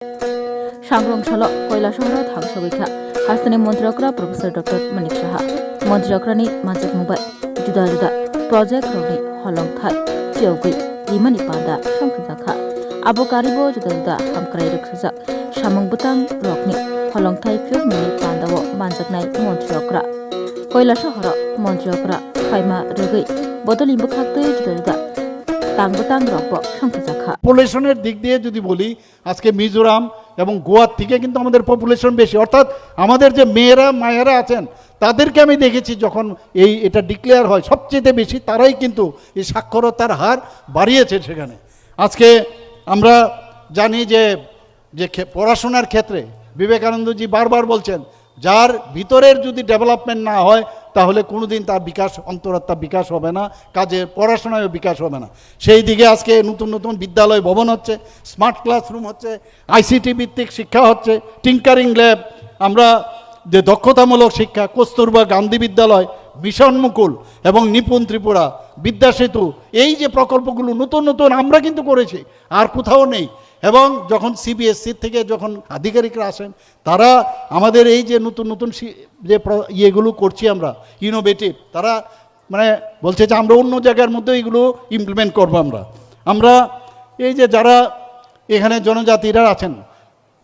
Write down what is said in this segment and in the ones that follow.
सांग्रांशाल কৈলাসহर धांसबैखा हास्तानि मन्त्रियकरा professor doctor मनिक साहा मन्त्रियकरानि मानसिक मुबाय जुदा जुदा प्रजेक्ट रौनि हलंथाय चियौगै इमानि पादा संखिजाखा आबो कारिबो जुदा जुदा हामक्राय रखसजाक सामंबुतां रकनि हलंथाय फिउमनि पादाव मानजाकनाय मन्त्रियकरा কৈলাসহर मन्त्रियकरा फाइमा रगै बदलिंबो खाक्तै जुदा जुदा পপুলেশনের দিক দিয়ে যদি বলি আজকে মিজোরাম এবং গোয়ার থেকে কিন্তু আমাদের পপুলেশন বেশি, অর্থাৎ আমাদের যে মেয়েরা মায়েরা আছেন তাদেরকে আমি দেখেছি যখন এটা ডিক্লেয়ার হয় সবচেয়ে বেশি তারাই কিন্তু এই সাক্ষরতার হার বাড়িয়েছে সেখানে। আজকে আমরা জানি যে পড়াশোনার ক্ষেত্রে বিবেকানন্দজি বারবার বলছেন যার ভিতরের যদি ডেভেলপমেন্ট না হয় তাহলে কোনোদিন তার বিকাশ অন্তরাত্মা বিকাশ হবে না, কাজে পড়াশোনায়ও বিকাশ হবে না। সেই দিকে আজকে নতুন নতুন বিদ্যালয় ভবন হচ্ছে, স্মার্ট ক্লাসরুম হচ্ছে, আইসিটি ভিত্তিক শিক্ষা হচ্ছে, টিঙ্কারিং ল্যাব, আমরা যে দক্ষতামূলক শিক্ষা, কস্তুরবা গান্ধী বিদ্যালয়, মিশন মুকুল এবং নিপুণ ত্রিপুরা, বিদ্যাসেতু, এই যে প্রকল্পগুলো নতুন নতুন আমরা কিন্তু করেছি, আর কোথাও নেই। এবং যখন সিবিএসসি থেকে যখন আধিকারিকরা আসেন তারা আমাদের এই যে নতুন নতুন যে ইয়েগুলো করছি আমরা ইনোভেটিভ, তারা মানে বলছে যে আমরা অন্য জায়গার মধ্যে এইগুলো ইমপ্লিমেন্ট করবো। আমরা এই যে যারা এখানে জনজাতিরা আছেন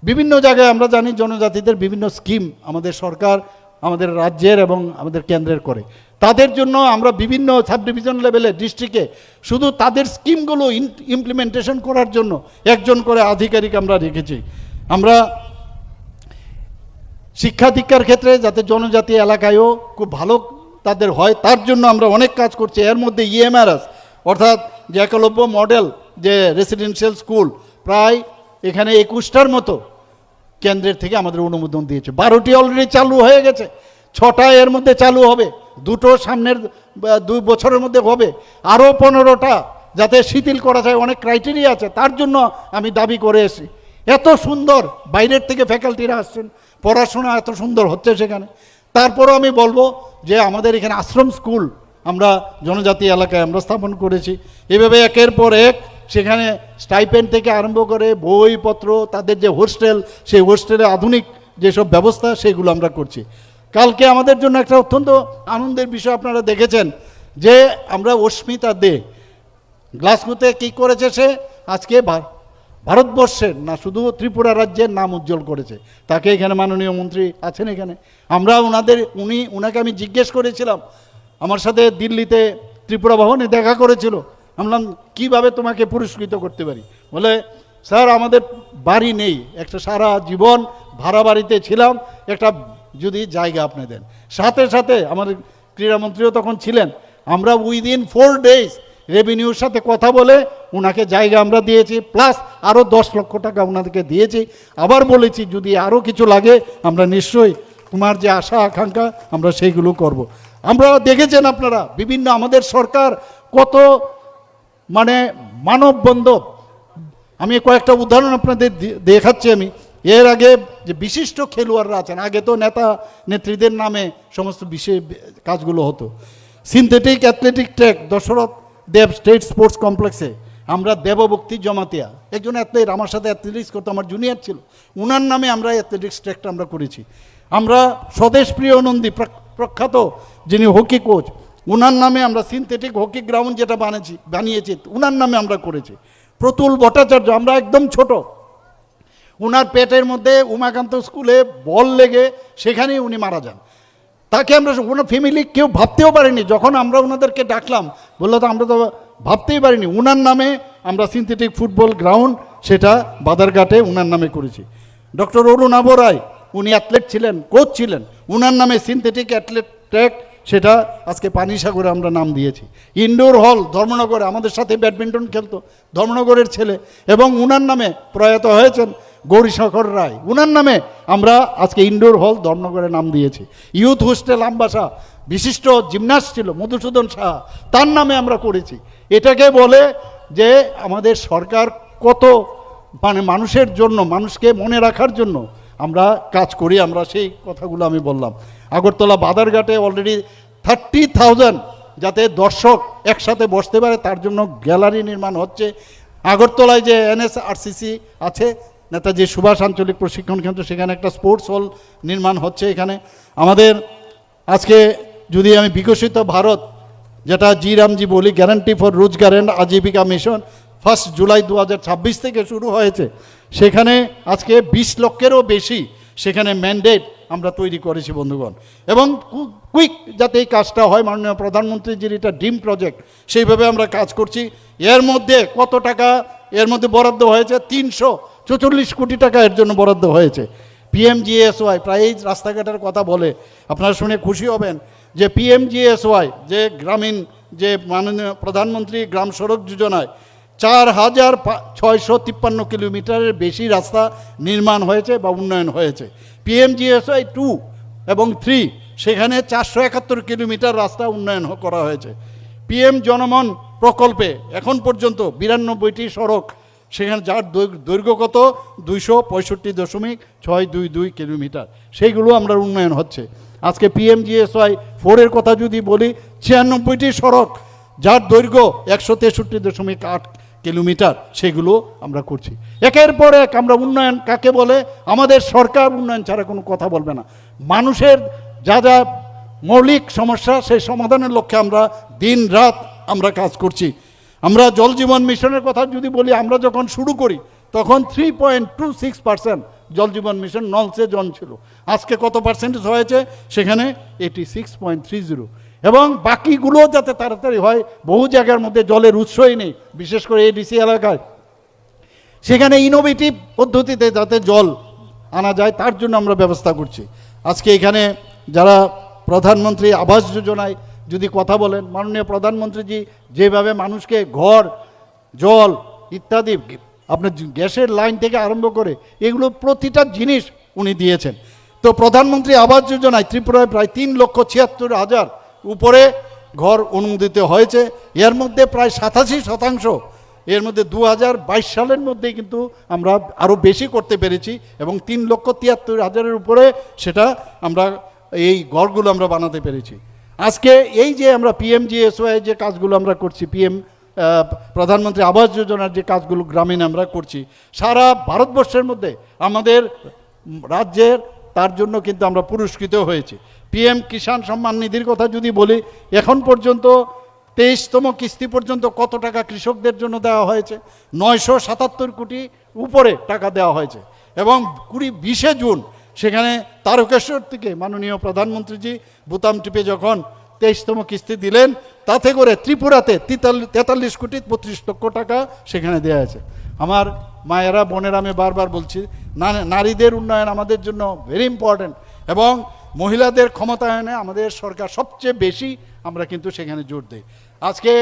বিভিন্ন জায়গায়, আমরা জানি জনজাতিদের বিভিন্ন স্কিম আমাদের সরকার আমাদের রাজ্যের এবং আমাদের কেন্দ্রের করে, তাদের জন্য আমরা বিভিন্ন সাব ডিভিশন লেভেলে ডিস্ট্রিক্টে শুধু তাদের স্কিমগুলো ইমপ্লিমেন্টেশন করার জন্য একজন করে আধিকারিক আমরা রেখেছি। আমরা শিক্ষা দীক্ষার ক্ষেত্রে যাতে জনজাতি এলাকায়ও খুব ভালো তাদের হয় তার জন্য আমরা অনেক কাজ করছি। এর মধ্যে ইএমআরএস অর্থাৎ যে একলব্য মডেল যে রেসিডেন্সিয়াল স্কুল প্রায় এখানে 21টার মতো কেন্দ্রের থেকে আমাদের অনুমোদন দিয়েছে। 12টি অলরেডি চালু হয়ে গেছে, 6টা এর মধ্যে চালু হবে, 2টো সামনের 2 বছরের মধ্যে হবে, আরও 15টা যাতে শিথিল করা যায়, অনেক ক্রাইটেরিয়া আছে, তার জন্য আমি দাবি করে এসেছি। এত সুন্দর বাইরের থেকে ফ্যাকাল্টিরা আসছেন, পড়াশোনা এত সুন্দর হচ্ছে সেখানে। তারপরও আমি বলবো যে আমাদের এখানে আশ্রম স্কুল আমরা জনজাতি এলাকায় আমরা স্থাপন করেছি। এভাবে একের পর এক সেখানে স্টাইপেন্ড থেকে আরম্ভ করে বইপত্র, তাদের যে হোস্টেল, সেই হোস্টেলে আধুনিক যেসব ব্যবস্থা সেগুলো আমরা করছি। কালকে আমাদের জন্য একটা অত্যন্ত আনন্দের বিষয় আপনারা দেখেছেন যে আমরা অস্মিতা দে গ্লাসগোতে কী করেছে, সে আজকে ভারতবর্ষের না শুধু ত্রিপুরা রাজ্যের নাম উজ্জ্বল করেছে। তাকে এখানে মাননীয় মন্ত্রী আছেন এখানে, আমরা ওনাকে আমি জিজ্ঞেস করেছিলাম, আমার সাথে দিল্লিতে ত্রিপুরা ভবনে দেখা করেছিল, আমরা কীভাবে তোমাকে পুরস্কৃত করতে পারি, বলে স্যার আমাদের বাড়ি নেই, একটা সারা জীবন ভাড়া বাড়িতে ছিলাম, একটা যদি জায়গা আপনি দেন। সাথে সাথে আমাদের ক্রীড়ামন্ত্রীও তখন ছিলেন, আমরা উইদিন 4 days রেভিনিউর সাথে কথা বলে ওনাকে জায়গা আমরা দিয়েছি, প্লাস আরও 10 লক্ষ টাকা ওনাদেরকে দিয়েছি। আবার বলেছি যদি আরও কিছু লাগে আমরা নিশ্চয়ই তোমার যে আশা আকাঙ্ক্ষা আমরা সেইগুলো করব। আমরা দেখেছেন আপনারা বিভিন্ন আমাদের সরকার কত মানে মানববন্ধব। আমি কয়েকটা উদাহরণ আপনাদের দেখাচ্ছি। আমি এর আগে যে বিশিষ্ট খেলোয়াড়রা আছেন, আগে তো নেতা নেত্রীদের নামে সমস্ত বিশেষ কাজগুলো হতো। সিনথেটিক অ্যাথলেটিক ট্র্যাক দশরথ দেব স্টেট স্পোর্টস কমপ্লেক্সে আমরা দেবভক্তি জমাতিয়া একজন অ্যাথলেট আমার সাথে অ্যাথলেটিক্স করতো, আমার জুনিয়র ছিল, ওনার নামে আমরা অ্যাথলেটিক্স ট্র্যাকটা আমরা করেছি। আমরা স্বদেশপ্রিয় নন্দী প্রখ্যাত যিনি হকি কোচ, ওনার নামে আমরা সিনথেটিক হকি গ্রাউন্ড যেটা বানিয়েছি ওনার নামে আমরা করেছি। প্রতুল ভট্টাচার্য, আমরা একদম ছোট, ওনার পেটের মধ্যে উমাকান্ত স্কুলে বল লেগে সেখানেই উনি মারা যান। তাকে আমরা ওনার ফ্যামিলি কেউ ভাবতেও পারিনি, যখন আমরা ওনাদেরকে ডাকলাম বললো তো আমরা তো ভাবতেই পারিনি। ওনার নামে আমরা সিনথেটিক ফুটবল গ্রাউন্ড সেটা বাদারঘাটে ওনার নামে করেছি। ডক্টর অরুণাভ রায় উনি অ্যাথলেট ছিলেন, কোচ ছিলেন, ওনার নামে সিনথেটিক অ্যাথলেট ট্র্যাক সেটা আজকে পানিসাগরে আমরা নাম দিয়েছি। ইনডোর হল ধর্মনগরে আমাদের সাথে ব্যাডমিন্টন খেলতো, ধর্মনগরের ছেলে, এবং ওনার নামে প্রয়াত হয়েছেন গৌরীশঙ্কর রায়, ওনার নামে আমরা আজকে ইনডোর হল ধর্মনগরে নাম দিয়েছি। ইউথ হোস্টেল আমবাসা বিশিষ্ট জিমনাস্ট ছিল মধুসূদন সাহা, তার নামে আমরা করেছি। এটাকে বলে যে আমাদের সরকার কত মানে মানুষের জন্য, মানুষকে মনে রাখার জন্য আমরা কাজ করি। আমরা সেই কথাগুলো আমি বললাম। আগরতলা বাদারঘাটে অলরেডি 30,000 যাতে দর্শক একসাথে বসতে পারে তার জন্য গ্যালারি নির্মাণ হচ্ছে। আগরতলায় যে এনএসআরসিসি আছে নেতাজি সুভাষ আঞ্চলিক প্রশিক্ষণ কেন্দ্র, সেখানে একটা স্পোর্টস হল নির্মাণ হচ্ছে এখানে। আমাদের আজকে যদি আমি বিকশিত ভারত, যেটা জি রামজি বলি, গ্যারান্টি ফর রোজগার অ্যান্ড আজীবিকা মিশন 1 জুলাই 2026 থেকে শুরু হয়েছে। সেখানে আজকে 20 লক্ষেরও বেশি সেখানে ম্যান্ডেট আমরা তৈরি করেছি বন্ধুগণ, এবং কুইক যাতে এই কাজটা হয়, মাননীয় প্রধানমন্ত্রীজির এটা ড্রিম প্রজেক্ট, সেইভাবে আমরা কাজ করছি। এর মধ্যে কত টাকা এর মধ্যে বরাদ্দ হয়েছে? 344 কোটি টাকা এর জন্য বরাদ্দ হয়েছে। PMGSY, প্রায় এই রাস্তাঘাটের কথা বলে, আপনারা শুনে খুশি হবেন যে PMGSY যে গ্রামীণ যে মাননীয় প্রধানমন্ত্রী গ্রাম সড়ক যোজনায় 4653 কিলোমিটারের বেশি রাস্তা নির্মাণ হয়েছে বা উন্নয়ন হয়েছে। PMGSY 2 এবং 3 সেখানে 471 কিলোমিটার রাস্তা উন্নয়ন করা হয়েছে। PM জনমন প্রকল্পে এখন পর্যন্ত 92টি সড়ক, সেখানে যার দৈর্ঘ্য কত 265.622 কিলোমিটার, সেইগুলো আমরা উন্নয়ন হচ্ছে। আজকে PMGSY 4 এর কথা যদি বলি, 96টি সড়ক যার দৈর্ঘ্য 163.8 কিলোমিটার, সেগুলো আমরা করছি। একের পর এক আমরা উন্নয়ন কাকে বলে? আমাদের সরকার উন্নয়ন ছাড়া কোনো কথা বলবে না। মানুষের যা যা মৌলিক সমস্যা, সেই সমাধানের লক্ষ্যে আমরা দিন রাত আমরা কাজ করছি। আমরা জল জীবন মিশনের কথা যদি বলি, আমরা যখন শুরু করি তখন 3.26% জল জীবন মিশন নলসে জন ছিল। আজকে কত পার্সেন্টেজ হয়েছে? সেখানে 86.30। এবং বাকিগুলো যাতে তাড়াতাড়ি হয়, বহু জায়গার মধ্যে জলের উৎসই নেই, বিশেষ করে এডিসি এলাকায়, সেখানে ইনোভেটিভ পদ্ধতিতে যাতে জল আনা যায় তার জন্য আমরা ব্যবস্থা করছি। আজকে এখানে যারা প্রধানমন্ত্রী আবাস যোজনায় যদি কথা বলেন, মাননীয় প্রধানমন্ত্রীজি যেভাবে মানুষকে ঘর, জল ইত্যাদি, আপনার গ্যাসের লাইন থেকে আরম্ভ করে এগুলো প্রতিটা জিনিস উনি দিয়েছেন। তো প্রধানমন্ত্রী আবাস যোজনায় ত্রিপুরায় প্রায় 3,76,000 উপরে ঘর অনুমোদিত হয়েছে। এর মধ্যে প্রায় 87%, এর মধ্যে 2022 সালের মধ্যেই কিন্তু আমরা আরও বেশি করতে পেরেছি, এবং 3,73,000 উপরে সেটা আমরা এই ঘরগুলো আমরা বানাতে পেরেছি। আজকে এই যে আমরা PMGSY যে কাজগুলো আমরা করছি, প্রধানমন্ত্রী আবাস যোজনার যে কাজগুলো গ্রামীণ আমরা করছি, সারা ভারতবর্ষের মধ্যে আমাদের রাজ্যের তার জন্য কিন্তু আমরা পুরস্কৃত হয়েছি। PM কিষাণ সম্মান নিধির কথা যদি বলি, এখন পর্যন্ত 23তম কিস্তি পর্যন্ত কত টাকা কৃষকদের জন্য দেওয়া হয়েছে? 977 কোটি উপরে টাকা দেওয়া হয়েছে। এবং 20 জুন সেখানে তারকেশ্বর থেকে মাননীয় প্রধানমন্ত্রীজি বোতাম টিপে যখন 23তম কিস্তি দিলেন, তাতে করে ত্রিপুরাতে 43,32,32,00,000 টাকা সেখানে দেওয়া আছে। আমার মায়েরা, বোনেরা, আমি বারবার বলছি, নারীদের উন্নয়ন আমাদের জন্য ভেরি ইম্পর্ট্যান্ট, এবং মহিলাদের ক্ষমতায়নে আমাদের সরকার সবচেয়ে বেশি আমরা কিন্তু সেখানে জোর দিই। আজকে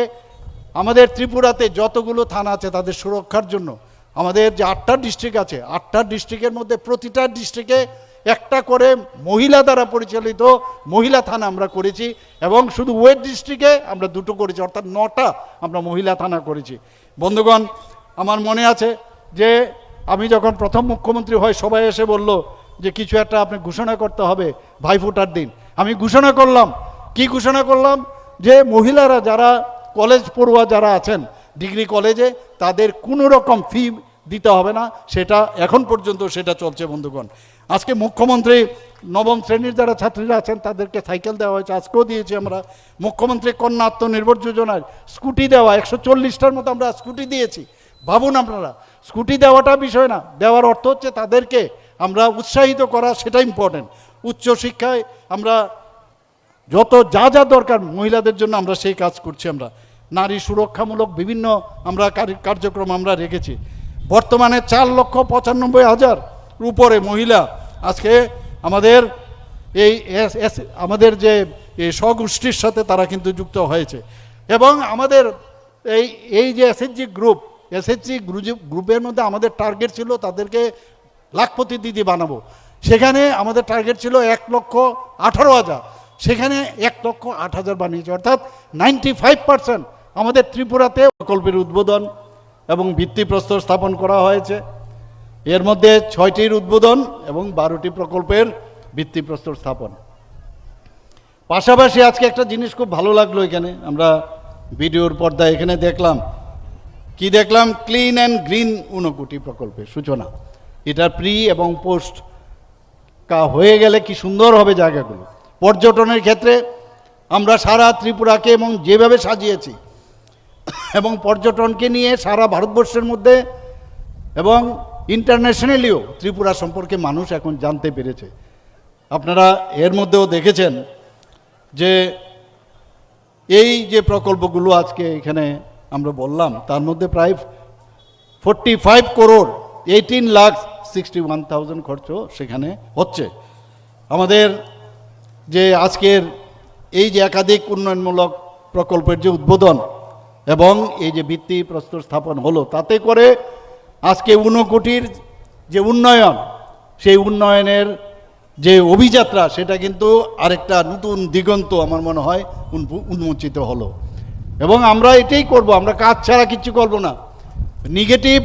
আমাদের ত্রিপুরাতে যতগুলো থানা আছে তাদের সুরক্ষার জন্য আমাদের যে 8টা ডিস্ট্রিক্ট আছে, 8টা ডিস্ট্রিক্টের মধ্যে প্রতিটা ডিস্ট্রিক্টে একটা করে মহিলা দ্বারা পরিচালিত মহিলা থানা আমরা করেছি, এবং শুধু ওয়েস্ট ডিস্ট্রিক্টে আমরা 2টো করেছি, অর্থাৎ 9টা আমরা মহিলা থানা করেছি। বন্ধুগণ, আমার মনে আছে যে আমি যখন প্রথম মুখ্যমন্ত্রী হই, সবাই এসে বলল যে কিছু একটা আপনি ঘোষণা করতে হবে ভাইফোঁটার দিন। আমি ঘোষণা করলাম, কি ঘোষণা করলাম? যে মহিলারা যারা কলেজ পড়ুয়া যারা আছেন ডিগ্রি কলেজে, তাদের কোনো রকম ফি দিতে হবে না। সেটা এখন পর্যন্ত সেটা চলছে বন্ধুগণ। আজকে মুখ্যমন্ত্রী নবম শ্রেণীর যারা ছাত্রীরা আছেন তাদেরকে সাইকেল দেওয়া হয়েছে, আজকেও দিয়েছি আমরা। মুখ্যমন্ত্রী কন্যা আত্মনির্ভর যোজনায় স্কুটি দেওয়া, 140টার মতো আমরা স্কুটি দিয়েছি। ভাবুন আপনারা, স্কুটি দেওয়াটা বিষয় না, দেওয়ার অর্থ হচ্ছে তাদেরকে আমরা উৎসাহিত করা, সেটা ইম্পর্টেন্ট। উচ্চশিক্ষায় আমরা যত যা যা দরকার মহিলাদের জন্য আমরা সেই কাজ করছি। আমরা নারী সুরক্ষামূলক বিভিন্ন আমরা কার্যক্রম আমরা রেখেছি। বর্তমানে 4,95,000 উপরে মহিলা আজকে আমাদের আমাদের যে স্বগোষ্ঠীর সাথে তারা কিন্তু যুক্ত হয়েছে। এবং আমাদের এই যে এসএইচজি গ্রুপের মধ্যে আমাদের টার্গেট ছিল তাদেরকে লাখপতি দিদি বানাবো। সেখানে আমাদের টার্গেট ছিল 1,18,000, সেখানে 1,08,000 বানিয়েছে, অর্থাৎ 95% আমাদের ত্রিপুরাতে প্রকল্পের উদ্বোধন এবং ভিত্তিপ্রস্তর স্থাপন করা হয়েছে। এর মধ্যে 6টির উদ্বোধন এবং 12টি প্রকল্পের ভিত্তিপ্রস্তর স্থাপন। পাশাপাশি আজকে একটা জিনিস খুব ভালো লাগলো, এখানে আমরা ভিডিওর পর্দায় এখানে দেখলাম, কি দেখলাম? ক্লিন অ্যান্ড গ্রিন 19 কোটি প্রকল্পের সূচনা। এটা প্রি এবং পোস্ট হয়ে গেলে কি সুন্দর হবে জায়গাগুলো। পর্যটনের ক্ষেত্রে আমরা সারা ত্রিপুরাকে এবং যেভাবে সাজিয়েছি এবং পর্যটনকে নিয়ে সারা ভারতবর্ষের মধ্যে এবং ইন্টারন্যাশনালিও ত্রিপুরা সম্পর্কে মানুষ এখন জানতে পেরেছে। আপনারা এর মধ্যেও দেখেছেন যে এই যে প্রকল্পগুলো আজকে এখানে আমরা বললাম তার মধ্যে প্রায় 45 করোড় 18,61,000 খরচ সেখানে হচ্ছে। আমাদের যে আজকের এই যে একাধিক উন্নয়নমূলক প্রকল্পের যে উদ্বোধন এবং এই যে ভিত্তিপ্রস্তর স্থাপন হলো, তাতে করে আজকে ঊনকোটির যে উন্নয়ন, সেই উন্নয়নের যে অভিযাত্রা সেটা কিন্তু আরেকটা নতুন দিগন্ত আমার মনে হয় উন্মোচিত হলো। এবং আমরা এটাই করব, আমরা কাজ ছাড়া কিচ্ছু করব না। নেগেটিভ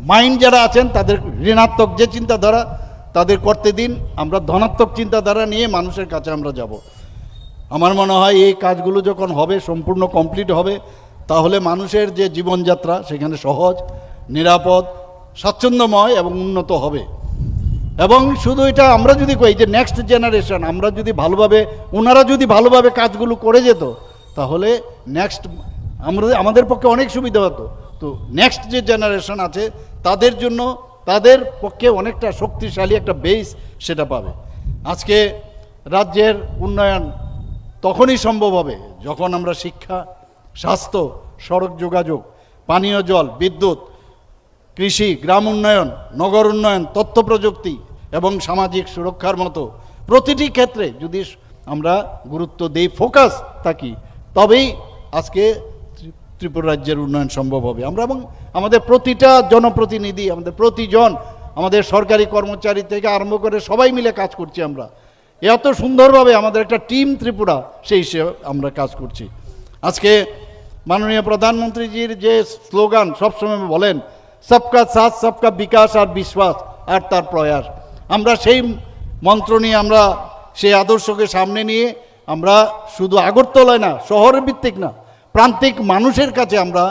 মাইন্ড যারা আছেন তাদের ঋণাত্মক যে চিন্তাধারা তাদের করতে দিন, আমরা ধনাত্মক চিন্তাধারা নিয়ে মানুষের কাছে আমরা যাব। আমার মনে হয় এই কাজগুলো যখন হবে, সম্পূর্ণ কমপ্লিট হবে, তাহলে মানুষের যে জীবনযাত্রা সেখানে সহজ, নিরাপদ, স্বাচ্ছন্দ্যময় এবং উন্নত হবে। এবং শুধু এটা আমরা যদি কই যে নেক্সট জেনারেশন, আমরা যদি ভালোভাবে, ওনারা যদি ভালোভাবে কাজগুলো করে যেত, তাহলে নেক্সট আমাদের পক্ষে অনেক সুবিধা হতো। তো নেক্সট যে জেনারেশন আছে তাদের জন্য, তাদের পক্ষে অনেকটা শক্তিশালী একটা বেস সেটা পাবে। আজকে রাজ্যের উন্নয়ন তখনই সম্ভব হবে যখন আমরা শিক্ষা, স্বাস্থ্য, সড়ক যোগাযোগ, পানীয় জল, বিদ্যুৎ, কৃষি, গ্রাম উন্নয়ন, নগর উন্নয়ন, তথ্য প্রযুক্তি এবং সামাজিক সুরক্ষার মতো প্রতিটি ক্ষেত্রে যদি আমরা গুরুত্ব দেই, ফোকাস থাকি, তবেই আজকে ত্রিপুরা রাজ্যের উন্নয়ন সম্ভব হবে। আমরা এবং আমাদের প্রতিটা জনপ্রতিনিধি, আমাদের প্রতিজন, আমাদের সরকারি কর্মচারী থেকে আরম্ভ করে সবাই মিলে কাজ করছি। আমরা এত সুন্দরভাবে আমাদের একটা টিম ত্রিপুরা, সেই হিসেবে আমরা কাজ করছি। আজকে মাননীয় প্রধানমন্ত্রীজির যে স্লোগান সবসময় বলেন, সবকা সাথ সবকা বিকাশ আর বিশ্বাস আর তার প্রয়াস, আমরা সেই মন্ত্র নিয়ে, আমরা সেই আদর্শকে সামনে নিয়ে আমরা শুধু আগরতলায় না, শহরের ভিত্তিক না, প্রান্তিক মানুষের কাছে আমরা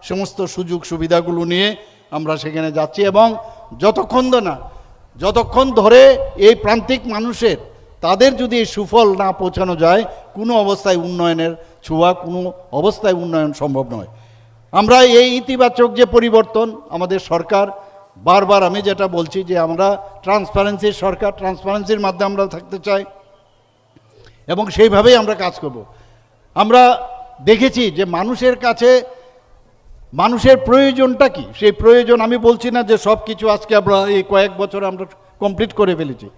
সমস্ত সুযোগ সুবিধাগুলো নিয়ে আমরা সেখানে যাচ্ছি। এবং যতক্ষণ ধরে এই প্রান্তিক মানুষের, তাদের যদি এই সুফল না পৌঁছানো যায়, কোনো অবস্থায় উন্নয়নের ছোঁয়া, কোনো অবস্থায় উন্নয়ন সম্ভব নয়। আমরা এই ইতিবাচক যে পরিবর্তন, আমাদের সরকার বারবার, আমি যেটা বলছি যে আমরা ট্রান্সপারেন্সির সরকার, ট্রান্সপারেন্সির মাধ্যমে আমরা থাকতে চাই এবং সেইভাবেই আমরা কাজ করব। আমরা দেখেছি যে মানুষের কাছে মানুষের প্রয়োজনটা কি, সেই প্রয়োজন, আমি বলছি না যে সব কিছু আজকে আমরা এই কয়েক বছরে আমরা কমপ্লিট করে ফেলেছি,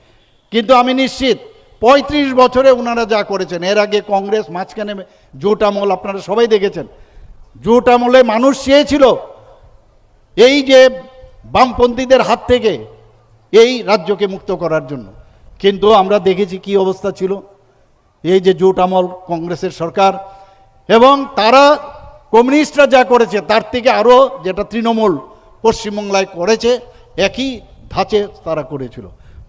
কিন্তু আমি নিশ্চিত 35 বছরে ওনারা যা করেছেন, এর আগে কংগ্রেস, মাঝখানে জোট আমল, আপনারা সবাই দেখেছেন, জোট আমলে মানুষ চেয়েছিল এই যে বামপন্থীদের হাত থেকে এই রাজ্যকে মুক্ত করার জন্য, কিন্তু আমরা দেখেছি কি অবস্থা ছিল। এই যে জোট আমল কংগ্রেসের সরকার, এবং তারা কমিউনিস্টরা যা করেছে তার থেকে আরও, যেটা তৃণমূল পশ্চিমবাংলায় করেছে, একই ধাঁচে তারা করেছিল।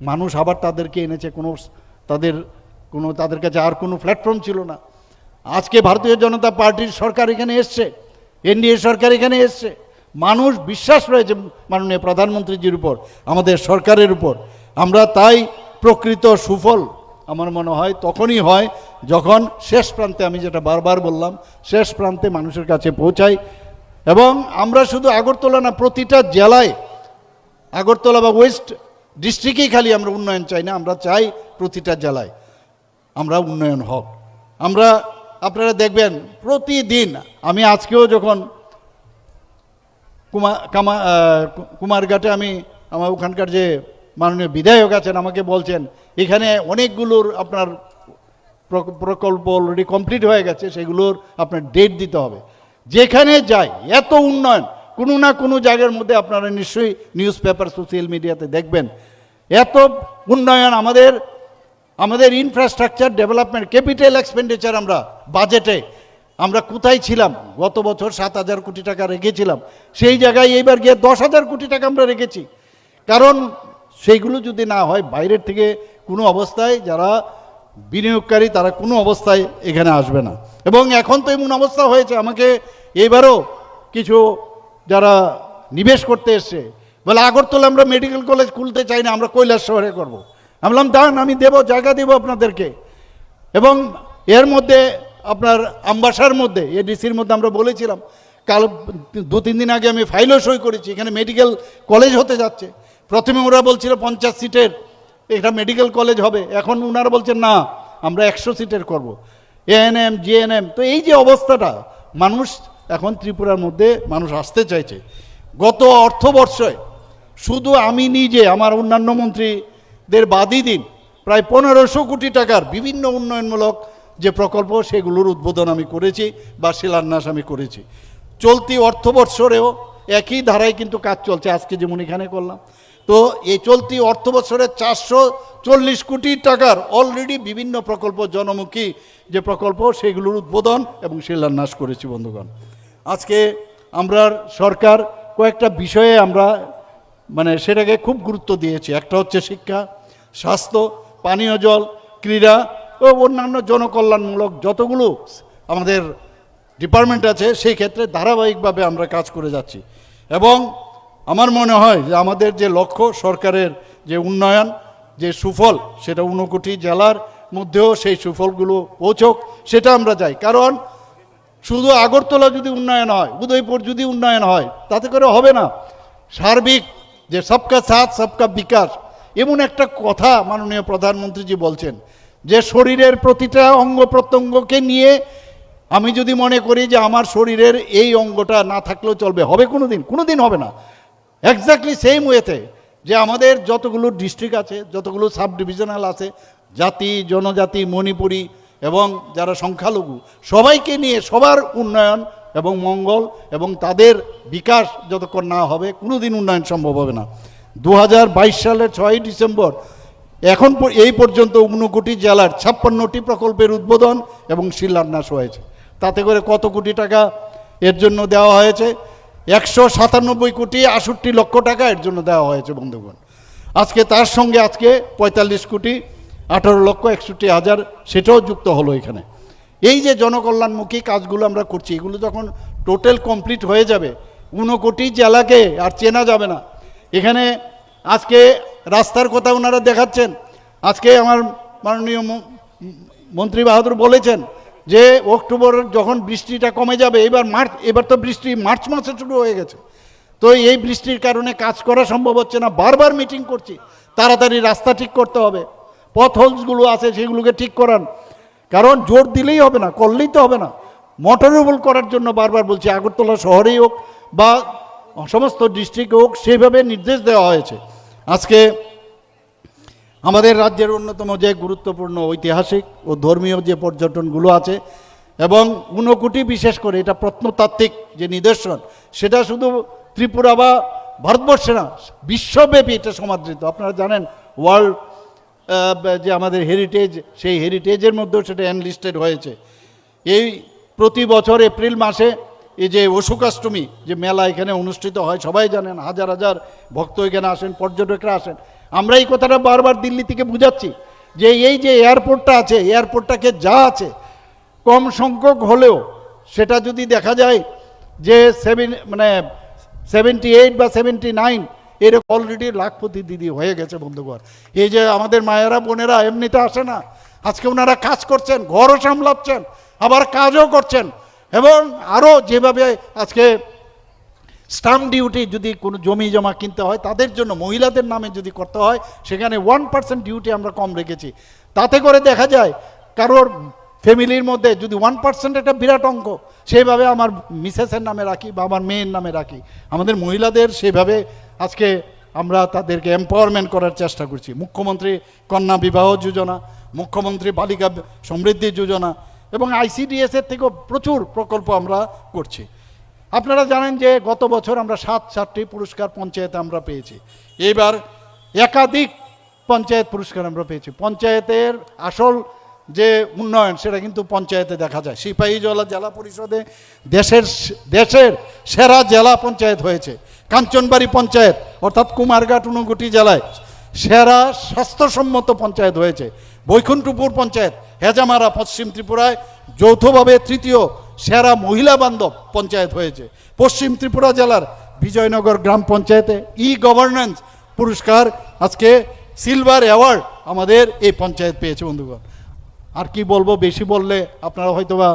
মানুষ আবার তাদেরকে এনেছে, তাদের কাছে আর কোনো প্ল্যাটফর্ম ছিল না। আজকে ভারতীয় জনতা পার্টির সরকার এখানে এসছে, এনডিএ সরকার এখানে এসছে, মানুষ বিশ্বাস রয়েছে মাননীয় প্রধানমন্ত্রীজির উপর, আমাদের সরকারের উপর। আমরা তাই প্রকৃত সুফল আমার মনে হয় তখনই হয় যখন শেষ প্রান্তে, আমি যেটা বারবার বললাম, শেষ প্রান্তে মানুষের কাছে পৌঁছাই। এবং আমরা শুধু আগরতলা না, প্রতিটা জেলায়, আগরতলা বা ওয়েস্ট ডিস্ট্রিক্টেই খালি আমরা উন্নয়ন চাই না, আমরা চাই প্রতিটা জেলায় আমরা উন্নয়ন হোক। আপনারা দেখবেন প্রতিদিন, আমি আজকেও যখন কুমারঘাটে, আমার ওখানকার যে মাননীয় বিধায়ক আছেন আমাকে বলছেন এখানে অনেকগুলোর আপনার প্রকল্প অলরেডি কমপ্লিট হয়ে গেছে, সেগুলোর আপনার ডেট দিতে হবে। যেখানে যাই এত উন্নয়ন, কোনো না কোনো জায়গার মধ্যে আপনারা নিশ্চয়ই নিউজ পেপার, সোশ্যাল মিডিয়াতে দেখবেন এত উন্নয়ন। আমাদের ইনফ্রাস্ট্রাকচার ডেভেলপমেন্ট, ক্যাপিটাল এক্সপেন্ডিচার, আমরা বাজেটে আমরা কোথায় ছিলাম? গত বছর 7,000 কোটি টাকা রেখেছিলাম, সেই জায়গায় এইবার গিয়ে 10,000 কোটি টাকা আমরা রেখেছি। কারণ সেইগুলো যদি না হয়, বাইরের থেকে কোনো অবস্থায় যারা বিনিয়োগকারী তারা কোনো অবস্থায় এখানে আসবে না। এবং এখন তো এমন অবস্থা হয়েছে, আমাকে এবারও কিছু যারা নিবেশ করতে এসছে বলে আগরতলা আমরা মেডিকেল কলেজ খুলতে চাই না, আমরা কৈলাস শহরে করব। আমি বললাম দাঁড়ান, আমি দেবো, জায়গা দেবো আপনাদেরকে। এবং এর মধ্যে আপনার আমবাসার মধ্যে এডিসির মধ্যে আমরা বলেছিলাম, কাল 2-3 দিন আগে আমি ফাইলও সই করেছি, এখানে মেডিকেল কলেজ হতে যাচ্ছে। প্রথমে ওরা বলছিল 50 সিটের একটা মেডিকেল কলেজ হবে, এখন ওনারা বলছেন না আমরা 100 সিটের করব। এএনএম, জিএনএম, তো এই যে অবস্থাটা, মানুষ এখন ত্রিপুরার মধ্যে মানুষ আসতে চাইছে। গত অর্থবর্ষে শুধু আমি নিজে, আমার অন্যান্য মন্ত্রীদের বাদই দিন, প্রায় 1500 কোটি টাকার বিভিন্ন উন্নয়নমূলক যে প্রকল্প সেগুলোর উদ্বোধন আমি করেছি বা শিলান্যাস আমি করেছি। চলতি অর্থবর্ষরেও একই ধারায় কিন্তু কাজ চলছে, আজকে যেমন এখানে করলাম। তো এই চলতি অর্থবর্ষরে 440 কোটি টাকার অলরেডি বিভিন্ন প্রকল্প, জনমুখী যে প্রকল্প সেগুলোর উদ্বোধন এবং শিলান্যাস করেছি বন্ধুগণ। আজকে আমরা সরকার কয়েকটা বিষয়ে আমরা সেটাকে খুব গুরুত্ব দিয়েছি। একটা হচ্ছে শিক্ষা, স্বাস্থ্য, পানীয় জল, ক্রীড়া ও অন্যান্য জনকল্যাণমূলক যতগুলো আমাদের ডিপার্টমেন্ট আছে সেই ক্ষেত্রে ধারাবাহিকভাবে আমরা কাজ করে যাচ্ছি। এবং আমার মনে হয় যে আমাদের যে লক্ষ্য, সরকারের যে উন্নয়ন, যে সুফল, সেটা 59 জেলার মধ্যেও সেই সুফলগুলো পৌঁছক, সেটা আমরা চাই। কারণ শুধু আগরতলা যদি উন্নয়ন হয়, উদয়পুর যদি উন্নয়ন হয়, তাতে করে হবে না। সার্বিক যে সবকা সাথ সবকা বিকাশ, এমন একটা কথা মাননীয় প্রধানমন্ত্রীজি বলছেন যে শরীরের প্রতিটা অঙ্গ প্রত্যঙ্গকে নিয়ে আমি যদি মনে করি যে আমার শরীরের এই অঙ্গটা না থাকলেও চলবে, হবে কোনোদিন হবে না। এক্স্যাক্টলি সেম ওয়েতে যে আমাদের যতগুলো ডিস্ট্রিক্ট আছে, যতগুলো সাব ডিভিশনাল আছে, জাতি, জনজাতি, মণিপুরি এবং যারা সংখ্যালঘু, সবাইকে নিয়ে সবার উন্নয়ন এবং মঙ্গল এবং তাদের বিকাশ যতক্ষণ না হবে কোনোদিন উন্নয়ন সম্ভব হবে না। 2022 সালের 6 ডিসেম্বর এখন এই পর্যন্ত 59 জেলার 56টি প্রকল্পের উদ্বোধন এবং শিলান্যাস হয়েছে। তাতে করে কত কোটি টাকা এর জন্য দেওয়া হয়েছে? 197 কোটি 68 লক্ষ টাকা এর জন্য দেওয়া হয়েছে বন্ধুগণ। আজকে তার সঙ্গে আজকে 45 কোটি 18 লক্ষ 61 হাজার সেটাও যুক্ত হলো এখানে। এই যে জনকল্যাণমুখী কাজগুলো আমরা করছি, এগুলো যখন টোটাল কমপ্লিট হয়ে যাবে, 59 জেলাকে আর চেনা যাবে না। এখানে আজকে রাস্তার কথা ওনারা দেখাচ্ছেন। আজকে আমার মাননীয় মন্ত্রী বাহাদুর বলেছেন যে অক্টোবর যখন বৃষ্টিটা কমে যাবে, এবার তো বৃষ্টি মার্চ মাসে শুরু হয়ে গেছে, তো এই বৃষ্টির কারণে কাজ করা সম্ভব হচ্ছে না। বারবার মিটিং করছি, তাড়াতাড়ি রাস্তা ঠিক করতে হবে, পথ হোলসগুলো আছে সেগুলোকে ঠিক করান। কারণ জোর দিলেই হবে না, করলেই তো হবে না। মোটরেবল করার জন্য বারবার বলছি, আগরতলা শহরেই হোক বা সমস্ত ডিস্ট্রিক্টে হোক, সেইভাবে নির্দেশ দেওয়া হয়েছে। আজকে আমাদের রাজ্যের অন্যতম যে গুরুত্বপূর্ণ ঐতিহাসিক ও ধর্মীয় যে পর্যটনগুলো আছে, এবং 59 বিশেষ করে এটা প্রত্নতাত্ত্বিক যে নিদর্শন, সেটা শুধু ত্রিপুরা বা ভারতবর্ষে না, বিশ্বব্যাপী এটা সমাদৃত। আপনারা জানেন ওয়ার্ল্ড যে আমাদের হেরিটেজ, সেই হেরিটেজের মধ্যেও সেটা এনলিস্টেড হয়েছে। এই প্রতি বছর এপ্রিল মাসে এই যে অশোকাষ্টমী যে মেলা এখানে অনুষ্ঠিত হয়, সবাই জানেন, হাজার হাজার ভক্ত এখানে আসেন, পর্যটকরা আসেন। আমরা এই কথাটা বারবার দিল্লি থেকে বুঝাচ্ছি যে এই যে এয়ারপোর্টটা আছে, এয়ারপোর্টটাকে যা আছে কম সংখ্যক হলেও সেটা যদি দেখা যায় যে 78 বা 79 এরকম অলরেডি লাখপতি দিদি হয়ে গেছে বন্ধুগণ। এই যে আমাদের মায়েরা বোনেরা এমনিতে আসে না, আজকে ওনারা কাজ করছেন, ঘরও সামলাচ্ছেন, আবার কাজও করছেন। এবং আরও যেভাবে আজকে স্টাম্প ডিউটি যদি কোনো জমি জমা কিনতে হয় তাদের জন্য মহিলাদের নামে যদি করতে হয়, সেখানে 1% ডিউটি আমরা কম রেখেছি। তাতে করে দেখা যায় কারোর ফ্যামিলির মধ্যে যদি 1% একটা বিরাট অঙ্ক, সেইভাবে আমার মিসেসের নামে রাখি বা আমার মেয়ের নামে রাখি। আমাদের মহিলাদের সেভাবে আজকে আমরা তাদেরকে এম্পাওয়ারমেন্ট করার চেষ্টা করছি। মুখ্যমন্ত্রী কন্যা বিবাহ যোজনা, মুখ্যমন্ত্রী বালিকা সমৃদ্ধি যোজনা এবং ICDS-এর থেকেও প্রচুর প্রকল্প আমরা করছি। আপনারা জানেন যে গত বছর আমরা 7টি পুরস্কার পঞ্চায়েতে আমরা পেয়েছি। এইবার একাধিক পঞ্চায়েত পুরস্কার আমরা পেয়েছি। পঞ্চায়েতের আসল যে উন্নয়ন সেটা কিন্তু পঞ্চায়েতে দেখা যায়। সিপাহীজলা জেলা পরিষদে দেশের সেরা জেলা পঞ্চায়েত হয়েছে। কাঞ্চনবাড়ি পঞ্চায়েত অর্থাৎ কুমারঘাট 59 জেলায় সেরা স্বাস্থ্যসম্মত পঞ্চায়েত হয়েছে। বৈকুণ্ঠপুর পঞ্চায়েত হেজামারা পশ্চিম ত্রিপুরায় যৌথভাবে 3য় সেরা মহিলা বান্ধব পঞ্চায়েত হয়েছে। পশ্চিম ত্রিপুরা জেলার বিজয়নগর গ্রাম পঞ্চায়েতে গভর্নেন্স পুরস্কার আজকে সিলভার অ্যাওয়ার্ড আমাদের এই পঞ্চায়েত পেয়েছে বন্ধুগণ। আর কি বলবো, বেশি বললে আপনারা হয়তোবা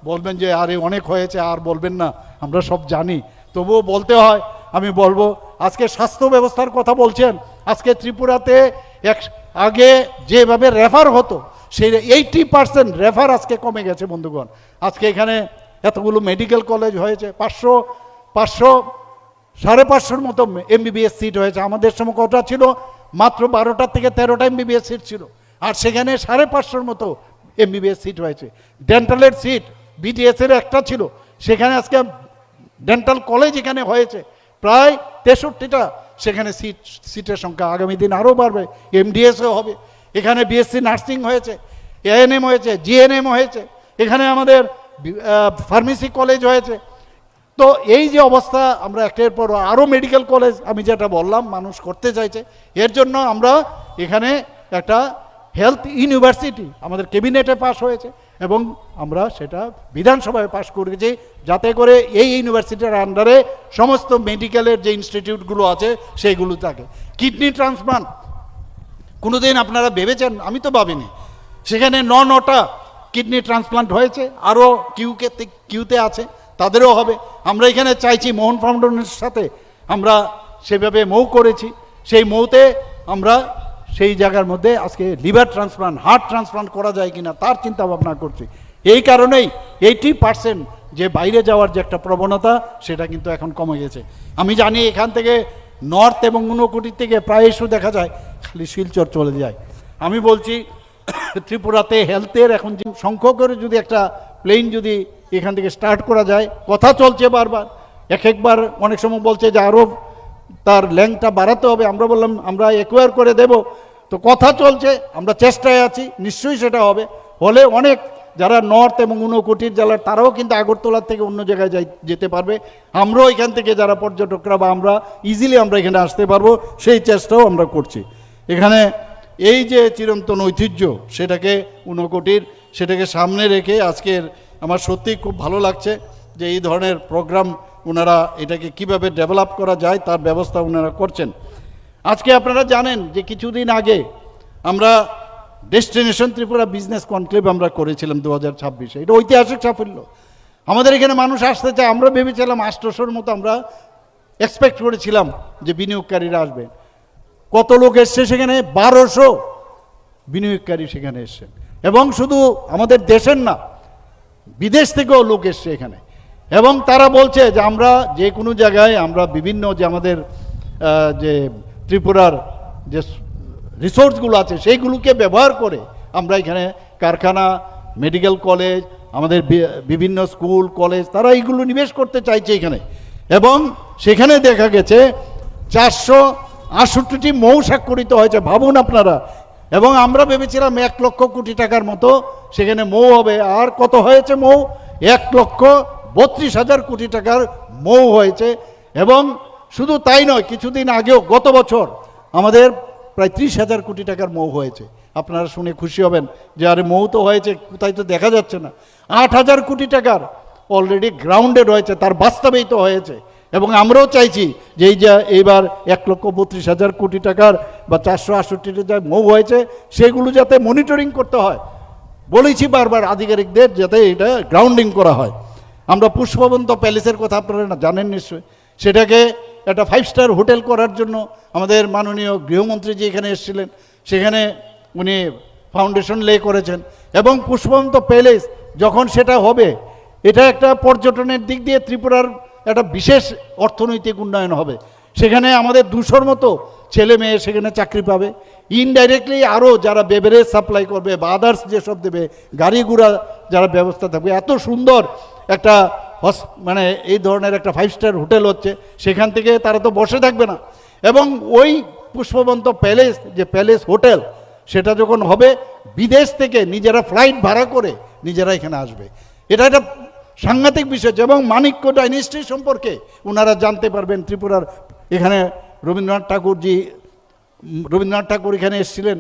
বলবেন যে আরে অনেক হয়েছে আর বলবেন না, আমরা সব জানি, তবুও বলতে হয়। আমি বলবো আজকে স্বাস্থ্য ব্যবস্থার কথা বলছেন, আজকে ত্রিপুরাতে আগে যেভাবে রেফার হতো সেই 80% রেফার আজকে কমে গেছে বন্ধুগণ। আজকে এখানে এতগুলো মেডিকেল কলেজ হয়েছে, 500-550 মতো এমবিবিএস সিট হয়েছে। আমাদের সময় কটা ছিল? মাত্র 12টা থেকে 13টা এমবিবিএস সিট ছিল, আর সেখানে 550 মতো এমবিবিএস সিট হয়েছে। ডেন্টালের সিট বিটিএসের একটা ছিল, সেখানে আজকে ডেন্টাল কলেজ এখানে হয়েছে প্রায় 63টা, সেখানে সিটের সংখ্যা আগামী দিন আরও বাড়বে। এমডিএসও হবে, এখানে বিএসসি নার্সিং হয়েছে, এএনএম হয়েছে, জিএনএম হয়েছে, এখানে আমাদের ফার্মেসি কলেজ হয়েছে। তো এই যে অবস্থা, আমরা একটার পর আরও মেডিকেল কলেজ, আমি যেটা বললাম, মানুষ করতে চাইছে। এর জন্য আমরা এখানে একটা হেলথ ইউনিভার্সিটি আমাদের ক্যাবিনেটে পাস হয়েছে এবং আমরা সেটা বিধানসভায় পাস করেছি, যাতে করে এই ইউনিভার্সিটির আন্ডারে সমস্ত মেডিকেলের যে ইনস্টিটিউটগুলো আছে সেইগুলো থাকে। কিডনি ট্রান্সপ্লান্ট কোনোদিন আপনারা ভেবেছেন? আমি তো ভাবিনি। সেখানে 9টা কিডনি ট্রান্সপ্লান্ট হয়েছে, আরও কিউতে আছে, তাদেরও হবে। আমরা এখানে চাইছি মোহন ফাউন্ডেশনের সাথে আমরা সেভাবে মৌ করেছি, সেই মৌতে আমরা সেই জায়গার মধ্যে আজকে লিভার ট্রান্সপ্লান্ট, হার্ট ট্রান্সপ্লান্ট করা যায় কিনা তার চিন্তা ভাবনা করছি। এই কারণেই 80% যে বাইরে যাওয়ার যে একটা প্রবণতা, সেটা কিন্তু এখন কমে গেছে। আমি জানি এখান থেকে নর্থ এবং ঊনকোটি থেকে প্রায় ইস্যু দেখা যায় খালি শিলচর চলে যায়। আমি বলছি ত্রিপুরাতে হেলথের এখন যে সংখ্যকের যদি একটা প্লেন যদি এখান থেকে স্টার্ট করা যায়, কথা চলছে বারবার, একবার অনেক সময় বলছে যে আরও তার ল্যাংটা বাড়াতে হবে, আমরা বললাম আমরা একুয়ার করে দেব। তো কথা চলছে, আমরা চেষ্টায় আছি, নিশ্চয়ই সেটা হবে। হলে অনেক যারা নর্থ এবং ঊনকোটির জেলার তারাও কিন্তু আগরতলার থেকে অন্য জায়গায় যেতে পারবে। আমরাও এখান থেকে যারা পর্যটকরা বা আমরা ইজিলি আমরা এখানে আসতে পারবো, সেই চেষ্টাও আমরা করছি। এখানে এই যে চিরন্তন ঐতিহ্য, সেটাকে ঊনকোটির, সেটাকে সামনে রেখে আজকের আমার সত্যিই খুব ভালো লাগছে যে এই ধরনের প্রোগ্রাম ওনারা এটাকে কিভাবে ডেভেলপ করা যায় তার ব্যবস্থা ওনারা করছেন। আজকে আপনারা জানেন যে কিছুদিন আগে আমরা ডেস্টিনেশন ত্রিপুরা বিজনেস কনক্লেভ আমরা করেছিলাম 2026-এ। এটা ঐতিহাসিক সাফল্য। আমাদের এখানে মানুষ আসতে চায়। আমরা ভেবেছিলাম 800-র মতো আমরা এক্সপেক্ট করেছিলাম যে বিনিয়োগকারীরা আসবে। কত লোক এসছে সেখানে? 1200 বিনিয়োগকারী সেখানে এসছেন, এবং শুধু আমাদের দেশের না, বিদেশ থেকেও লোক এসছে এখানে। এবং তারা বলছে যে আমরা যে কোনো জায়গায় আমরা বিভিন্ন যে আমাদের যে ত্রিপুরার যে রিসোর্সগুলো আছে সেইগুলোকে ব্যবহার করে আমরা এখানে কারখানা, মেডিকেল কলেজ, আমাদের বিভিন্ন স্কুল কলেজ, তারা এইগুলো নিবেশ করতে চাইছে এখানে। এবং সেখানে দেখা গেছে 468টি মৌ স্বাক্ষরিত হয়েছে, ভাবুন আপনারা। এবং আমরা ভেবেছিলাম 1 লক্ষ কোটি টাকার মতো সেখানে মৌ হবে। আর কত হয়েছে মৌ? 1,32,000 কোটি টাকার মৌ হয়েছে। এবং শুধু তাই নয়, কিছুদিন আগেও গত বছর আমাদের প্রায় 30,000 কোটি টাকার মৌ হয়েছে। আপনারা শুনে খুশি হবেন যে আরে মৌ তো হয়েছে, কোথায় তো দেখা যাচ্ছে না। 8,000 কোটি টাকার অলরেডি গ্রাউন্ডেড হয়েছে, তার বাস্তবেই তো হয়েছে। এবং আমরাও চাইছি যে এই যে এইবার 1,32,000 কোটি টাকার বা 468টি যা মৌ হয়েছে সেগুলো যাতে মনিটরিং করতে হয়, বলেছি বারবার আধিকারিকদের, যাতে এটা গ্রাউন্ডিং করা হয়। আমরা পুষ্পবন্ত প্যালেসের কথা আপনারা জানেন নিশ্চয়ই, সেটাকে একটা 5 স্টার হোটেল করার জন্য আমাদের মাননীয় গৃহমন্ত্রী যে এখানে এসেছিলেন, সেখানে উনি ফাউন্ডেশন লে করেছেন। এবং পুষ্পবন্ত প্যালেস যখন সেটা হবে, এটা একটা পর্যটনের দিক দিয়ে ত্রিপুরার একটা বিশেষ অর্থনৈতিক উন্নয়ন হবে। সেখানে আমাদের 200-র মতো ছেলে মেয়ে সেখানে চাকরি পাবে। ইনডাইরেক্টলি আরও যারা বেভারেজ সাপ্লাই করবে বা আদার্স যেসব দেবে, গাড়ি ঘোড়া যারা ব্যবস্থা থাকবে। এত সুন্দর একটা মানে এই ধরনের একটা 5 স্টার হোটেল হচ্ছে, সেখান থেকে তারা তো বসে থাকবে না। এবং ওই পুষ্পবন্ত প্যালেস যে প্যালেস হোটেল, সেটা যখন হবে, বিদেশ থেকে নিজেরা ফ্লাইট ভাড়া করে নিজেরা এখানে আসবে। এটা একটা সাংঘাতিক বিষয়। এবং মাণিক্য ডাইনেস্টি সম্পর্কে ওনারা জানতে পারবেন। ত্রিপুরার এখানে রবীন্দ্রনাথ ঠাকুর এখানে এসেছিলেন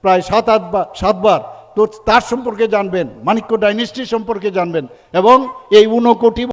প্রায় 7-8 বার। তো তার সম্পর্কে জানবেন, মাণিক্য ডাইনেস্টি সম্পর্কে জানবেন। এবং এই ঊনকোটি